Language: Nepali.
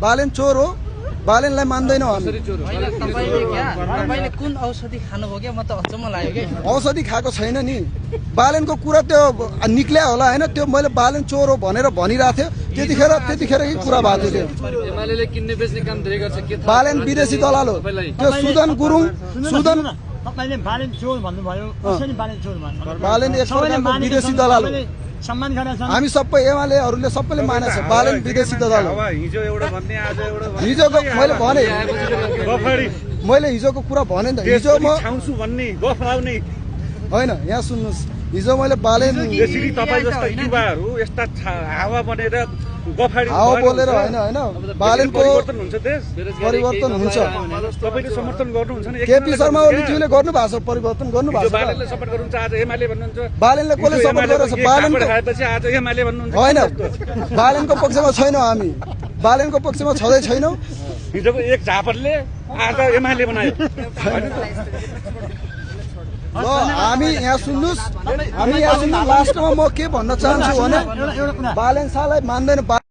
बालेन चोर हो, बालेनलाई मान्दैनौँ हामी। तपाईले कुन औषधि खानुभयो क्या? म त अचम्म लाग्यो के। औषधि खाएको छैन नि, बालेनको कुरा त्यो निक्ल्या होला होइन। त्यो मैले बालेन चोर हो भनेर भनिरहेको थिएँ त्यतिखेरकै कुरा भएको थियो। एमालेले किन्ने बेच्ने काम धेरै गर्छ के? बालेन विदेशी दलाल हो त्यो सुदन गुरुङ। सुदन तपाईले बालेन चोर भन्नुभयो, कसरी बालेन चोर भन्नु? बालेन एक प्रकारको विदेशी दलाल हो। सम्मान गरेका छन्। हामी सबै एमालेहरूले सबैले मानेछ बालेन विदेशी दलाल हो। हिजो एउटा भन्ने आज एउटा हिजोको मैले भने, गफडी मैले हिजोको कुरा भने त हिजो म छाउँछु भन्ने गफ लाउने होइन। यहाँ सुन्नुहोस्, हिजो मैले बालेन यसरी तपाईँ जस्ता युवाहरू यस्ता हावा बनेर गफाडी हावा बोलेर होइन बालेनको परिवर्तन हुन्छ देश, परिवर्तन हुन्छ। तपाईले समर्थन गर्नुहुन्छ नि? केपी शर्मा ओलीज्यूले गर्नु भएको छ, परिवर्तन गर्नु भएको छ। बालेनले सपोर्ट गर्नुहुन्छ, आज एमाले भन्नुहुन्छ। बालेनले कसले सपोर्ट गरेछ? बालेनको खाएपछि आज एमाले भन्नुहुन्छ। होइन, बालेनको पक्षमा छैनौँ हामी, बालेनको पक्षमा छँदै छैनौँ। हिजोको एक झापरले आज एमाले बनायो। ल हामी यहाँ सुन्नुहोस्, लास्टमा म के भन्न चाहन्छु भने बालेन शाहलाई मान्दैन।